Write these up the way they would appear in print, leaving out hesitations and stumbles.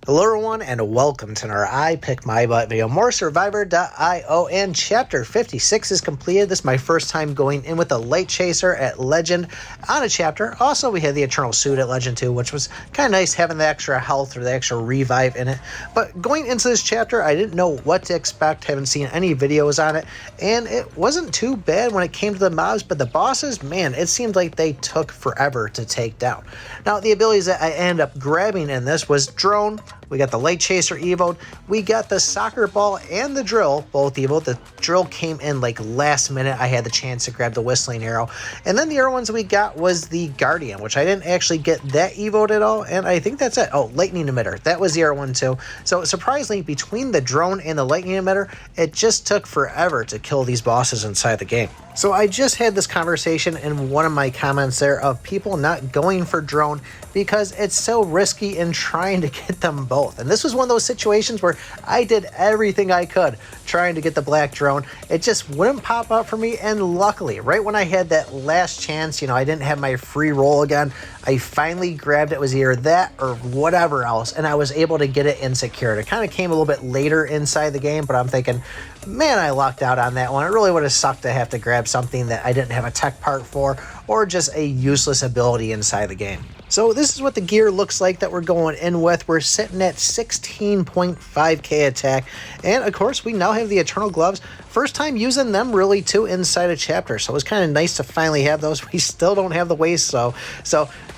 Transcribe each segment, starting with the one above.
Hello everyone and welcome to our I Pick My Butt video. More Survivor.io and chapter 56 is completed. This is my first time going in with a Light Chaser at Legend on a chapter. Also, we had the Eternal Suit at Legend 2, which was kind of nice having the extra health or the extra revive in it. But going into this chapter, I didn't know what to expect. Haven't seen any videos on it. And it wasn't too bad when it came to the mobs, but the bosses, man, it seemed like they took forever to take down. Now, the abilities that I ended up grabbing in this was Drone. We got the Light Chaser evoed. We got the Soccer Ball and the Drill, both evoed. The Drill came in like last minute. I had the chance to grab the Whistling Arrow. And then the other ones we got was the Guardian, which I didn't actually get that evoed at all. And I think that's it. Oh, Lightning Emitter. That was the other one too. So surprisingly, between the Drone and the Lightning Emitter, it just took forever to kill these bosses inside the game. So I just had this conversation in one of my comments there of people not going for Drone because it's so risky in trying to get them both. And this was one of those situations where I did everything I could trying to get the black Drone. It just wouldn't pop up for me. And luckily, right when I had that last chance, I didn't have my free roll again, I finally grabbed it. It was either that or whatever else, and I was able to get it and secured. It kind of came a little bit later inside the game, but I'm thinking, man, I lucked out on that one. It really would have sucked to have to grab something that I didn't have a tech part for, or just a useless ability inside the game. So this is what the gear looks like that we're going in with. We're sitting at 16.5k attack. And of course, we now have the Eternal Gloves. First time using them really too inside a chapter. So it was kind of nice to finally have those. We still don't have the waist, so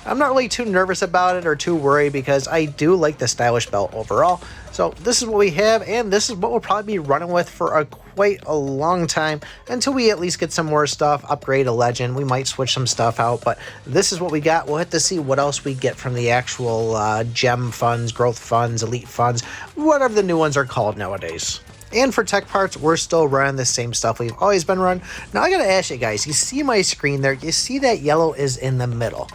I'm not really too nervous about it or too worried because I do like the stylish belt overall. So this is what we have, and this is what we'll probably be running with for quite a long time until we at least get some more stuff, upgrade a Legend. We might switch some stuff out, but this is what we got. We'll have to see what else we get from the actual gem funds, growth funds, elite funds, whatever the new ones are called nowadays. And for tech parts, we're still running the same stuff we've always been running. Now, I gotta ask you guys, you see my screen there? You see that yellow is in the middle?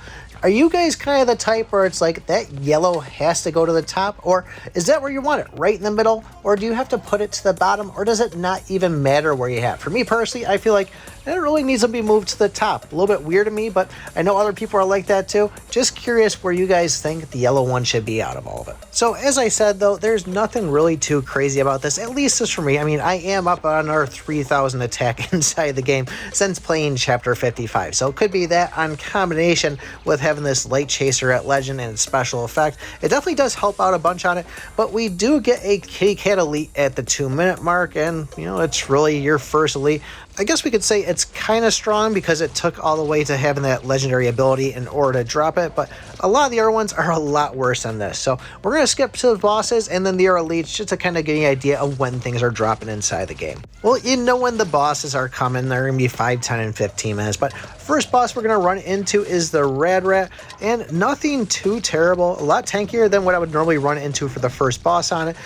Are you guys kind of the type where it's like that yellow has to go to the top? Or is that where you want it, right in the middle? Or do you have to put it to the bottom? Or does it not even matter where you have? For me personally, I feel like it really needs to be moved to the top. A little bit weird to me, but I know other people are like that too. Just curious where you guys think the yellow one should be out of all of it. So as I said though, there's nothing really too crazy about this, at least just for me. I mean, I am up on our 3,000 attack inside the game since playing chapter 55. So it could be that on combination with having this Light Chaser at Legend and special effect. It definitely does help out a bunch on it, but we do get a Kitty Cat Elite at the 2-minute mark, and it's really your first elite. I guess we could say it's kind of strong because it took all the way to having that legendary ability in order to drop it, but a lot of the other ones are a lot worse than this. So we're going to skip to the bosses and then the other elites just to kind of get an idea of when things are dropping inside the game. Well, when the bosses are coming, they're going to be 5, 10, and 15 minutes, but first boss we're going to run into is the Rad Rat, and nothing too terrible, a lot tankier than what I would normally run into for the first boss on it.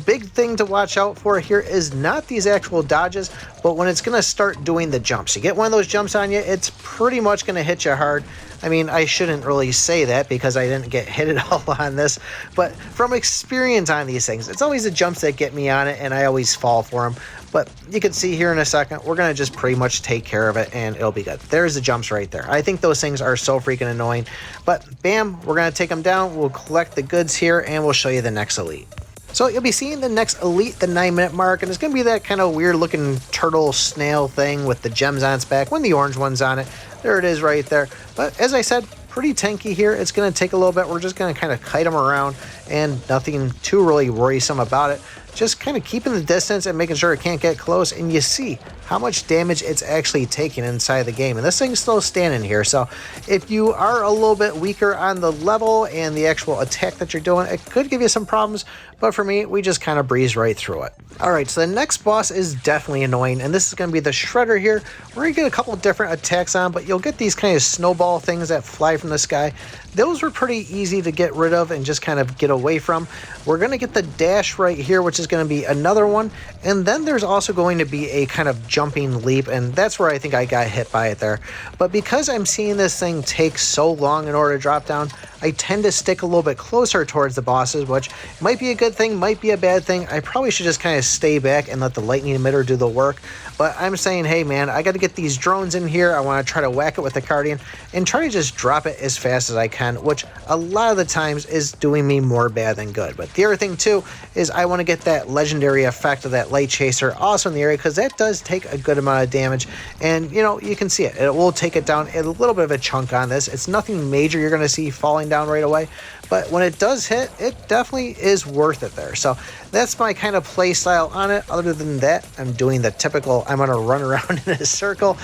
Big thing to watch out for here is not these actual dodges, but when it's going to start doing the jumps. You get one of those jumps on you, it's pretty much going to hit you hard. I mean, I shouldn't really say that because I didn't get hit at all on this, but from experience on these things, it's always the jumps that get me on it, and I always fall for them. But you can see here in a second, we're going to just pretty much take care of it, and it'll be good. There's the jumps right there. I think those things are so freaking annoying, but bam, we're going to take them down. We'll collect the goods here, and we'll show you the next elite. So you'll be seeing the next elite, the 9-minute mark, and it's going to be that kind of weird looking turtle snail thing with the gems on its back, when the orange one's on it. There it is right there. But as I said, pretty tanky here. It's going to take a little bit. We're just going to kind of kite them around, and nothing too really worrisome about it. Just kind of keeping the distance and making sure it can't get close, and you see how much damage it's actually taking inside the game. And this thing's still standing here, so if you are a little bit weaker on the level and the actual attack that you're doing, it could give you some problems, but for me, we just kind of breeze right through it. Alright, so the next boss is definitely annoying, and this is going to be the Shredder here. We're going to get a couple different attacks on, but you'll get these kind of snowball things that fly from the sky. Those were pretty easy to get rid of and just kind of get away from. We're going to get the dash right here, which is going to be another one, and then there's also going to be a kind of jumping leap, and that's where I think I got hit by it there. But because I'm seeing this thing take so long in order to drop down, I tend to stick a little bit closer towards the bosses, which might be a good thing, might be a bad thing. I probably should just kind of stay back and let the lightning emitter do the work. But I'm saying, hey man, I got to get these drones in here. I want to try to whack it with the Guardian and try to just drop it as fast as I can, which a lot of the times is doing me more bad than good. But the other thing too is I want to get that legendary effect of that Light Chaser also in the area, because that does take a good amount of damage. And you know, you can see it. It will take it down a little bit of a chunk on this. It's nothing major you're going to see falling down right away, but when it does hit, it definitely is worth it there. So that's my kind of play style on it. Other than that, I'm doing the typical, I'm going to run around in a circle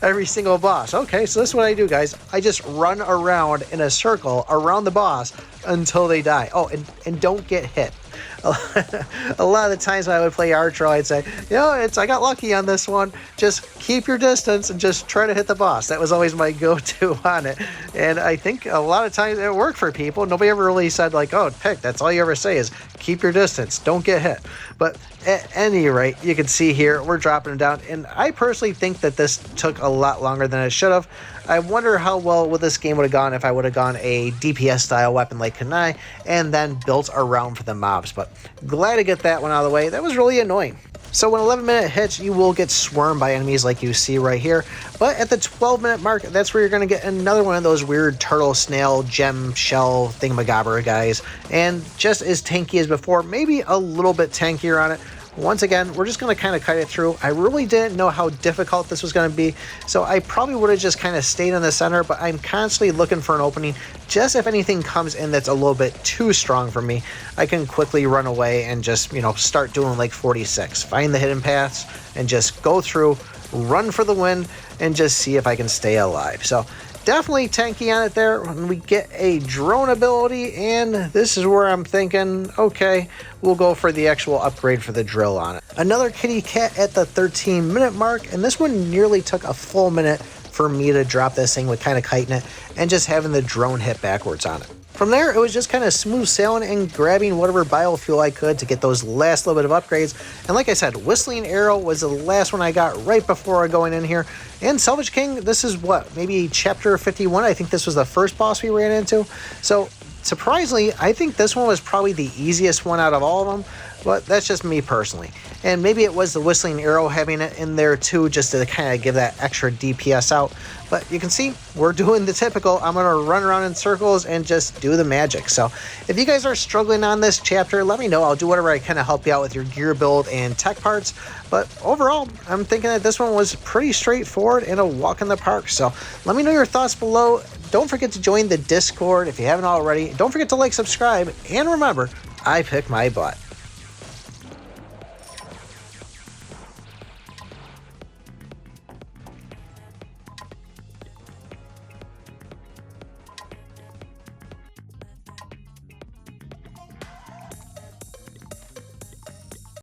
every single boss. Okay, so this is what I do, guys. I just run around in a circle around the boss until they die. Oh, and don't get hit. A lot of the times when I would play Archero, I'd say, you know, I got lucky on this one. Just keep your distance and just try to hit the boss. That was always my go-to on it. And I think a lot of times it worked for people. Nobody ever really said like, oh, pick. That's all you ever say is keep your distance. Don't get hit. But at any rate, you can see here, we're dropping it down. And I personally think that this took a lot longer than it should have. I wonder how well would this game would have gone if I would have gone a DPS style weapon like Kunai and then built around for the mobs. But glad to get that one out of the way. That was really annoying. So when 11-minute hits, you will get swarmed by enemies like you see right here. But at the 12-minute mark, that's where you're going to get another one of those weird turtle, snail, gem, shell, thingamagabra guys. And just as tanky as before, maybe a little bit tankier on it. Once again, we're just going to kind of cut it through. I really didn't know how difficult this was going to be, so I probably would have just kind of stayed in the center, but I'm constantly looking for an opening. Just if anything comes in that's a little bit too strong for me, I can quickly run away and just, you know, start doing like 46. Find the hidden paths and just go through, run for the win, and just see if I can stay alive. So definitely tanky on it there. When we get a drone ability, and this is where I'm thinking, okay, we'll go for the actual upgrade for the drill on it. Another kitty cat at the 13-minute mark, and this one nearly took a full minute for me to drop this thing with kind of kiting it and just having the drone hit backwards on it. From there, it was just kind of smooth sailing and grabbing whatever biofuel I could to get those last little bit of upgrades. And like I said, Whistling Arrow was the last one I got right before going in here. And Salvage King, this is what, maybe chapter 51? I think this was the first boss we ran into. So surprisingly, I think this one was probably the easiest one out of all of them. But that's just me personally. And maybe it was the Whistling Arrow having it in there too, just to kind of give that extra DPS out. But you can see, we're doing the typical, I'm going to run around in circles and just do the magic. So if you guys are struggling on this chapter, let me know. I'll do whatever I can to help you out with your gear build and tech parts. But overall, I'm thinking that this one was pretty straightforward and a walk in the park. So let me know your thoughts below. Don't forget to join the Discord if you haven't already. Don't forget to like, subscribe, and remember, I pick my butt.